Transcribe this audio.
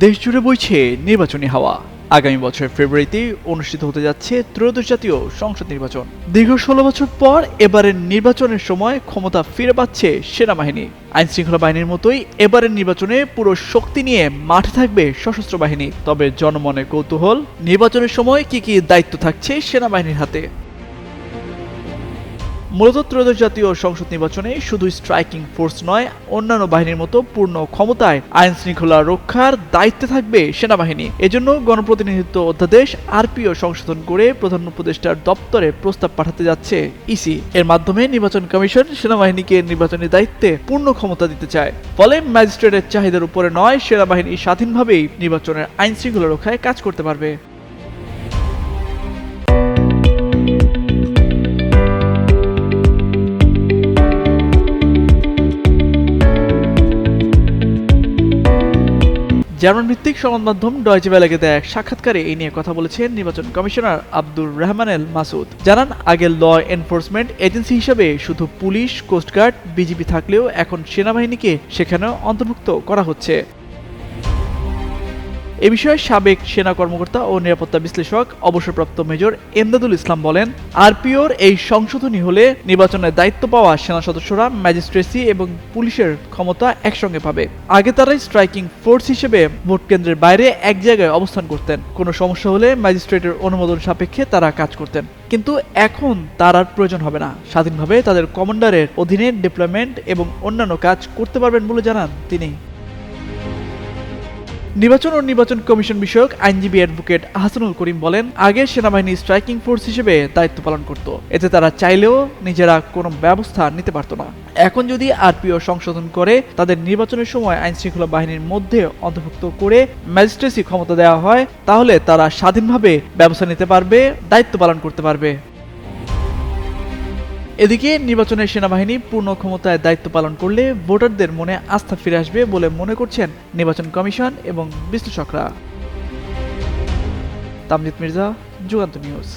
দেশজুড়ে বইছে নির্বাচনী হাওয়া। আগামী বছরের ফেব্রুয়ারিতে অনুষ্ঠিত হতে যাচ্ছে ত্রয়োদশ জাতীয় সংসদ নির্বাচন। দীর্ঘ ১৬ বছর পর এবারের নির্বাচনের সময় ক্ষমতা ফিরে পাচ্ছে সেনাবাহিনী। আইনশৃঙ্খলা বাহিনীর মতোই এবারের নির্বাচনে পুরো শক্তি নিয়ে মাঠে থাকবে সশস্ত্র বাহিনী। তবে জনমনে কৌতূহল, নির্বাচনের সময় কি কি দায়িত্ব থাকছে সেনাবাহিনীর হাতে। মূলত ত্রয়োদশ জাতীয় সংসদ নির্বাচনে শুধু স্ট্রাইকিং ফোর্স নয়, অন্যান্য বাহিনীর মতো পূর্ণ ক্ষমতায় আইন শৃঙ্খলা রক্ষার দায়িত্বে থাকবে সেনাবাহিনী। এজন্য গণপ্রতিনিধিত্ব অধ্যাদেশ আরপিও সংশোধন করে প্রধান উপদেষ্টার দপ্তরে প্রস্তাব পাঠাতে যাচ্ছে ইসি। এর মাধ্যমে নির্বাচন কমিশন সেনাবাহিনীকে নির্বাচনী দায়িত্বে পূর্ণ ক্ষমতা দিতে চায়। ফলে ম্যাজিস্ট্রেটের চাহিদার উপরে নয়, সেনাবাহিনী স্বাধীনভাবেই নির্বাচনের আইন শৃঙ্খলা রক্ষায় কাজ করতে পারবে। জার্মান ভিত্তিক সংবাদ মাধ্যম ডয়েচে ভেলেকে দেয়া এক সাক্ষাৎকারে এই নিয়ে কথা বলেছেন নির্বাচন কমিশনার আব্দুর রহমান এল মাসুদ। জানান, আগে ল এনফোর্সমেন্ট এজেন্সি হিসেবে শুধু পুলিশ, কোস্টগার্ড, বিজিবি থাকলেও এখন সেনাবাহিনীকে সেখানেও অন্তর্ভুক্ত করা হচ্ছে। এ বিষয়ে সাবেক সেনা কর্মকর্তা ও নিরাপত্তা বিশ্লেষক অবসরপ্রাপ্ত মেজর এমদাদুল ইসলাম বলেন, আরপিওর এই সংশোধনী হলে নির্বাচনের দায়িত্ব পাওয়া সেনা সদস্যরা ম্যাজিস্ট্রেসি এবং পুলিশের ক্ষমতা একসঙ্গে পাবে। আগে তারাই স্ট্রাইকিং ফোর্স হিসেবে ভোট কেন্দ্রের বাইরে এক জায়গায় অবস্থান করতেন। কোনো সমস্যা হলে ম্যাজিস্ট্রেটের অনুমোদন সাপেক্ষে তারা কাজ করতেন। কিন্তু এখন তার আর প্রয়োজন হবে না। স্বাধীনভাবে তাদের কমান্ডারের অধীনে ডিপ্লয়মেন্ট এবং অন্যান্য কাজ করতে পারবেন বলে জানান তিনি। নির্বাচন ও নির্বাচন কমিশন বিষয়ক আইনজীবী অ্যাডভোকেট আহসানুল করিম বলেন, আগে সেনাবাহিনী স্ট্রাইকিং ফোর্স হিসেবে দায়িত্ব পালন করত। এতে তারা চাইলেও নিজেরা কোনো ব্যবস্থা নিতে পারত না। এখন যদি আরপিও সংশোধন করে তাদের নির্বাচনের সময় আইন শৃঙ্খলা বাহিনীর মধ্যে অন্তর্ভুক্ত করে ম্যাজিস্ট্রেসি ক্ষমতা দেওয়া হয়, তাহলে তারা স্বাধীনভাবে ব্যবস্থা নিতে পারবে, দায়িত্ব পালন করতে পারবে। এদিকে নির্বাচনের সেনাবাহিনী পূর্ণ ক্ষমতায় দায়িত্ব পালন করলে ভোটারদের মনে আস্থা ফিরে আসবে বলে মনে করছেন নির্বাচন কমিশন এবং বিশ্লেষকরা। তামজিদ মির্জা, যুগান্ত নিউজ।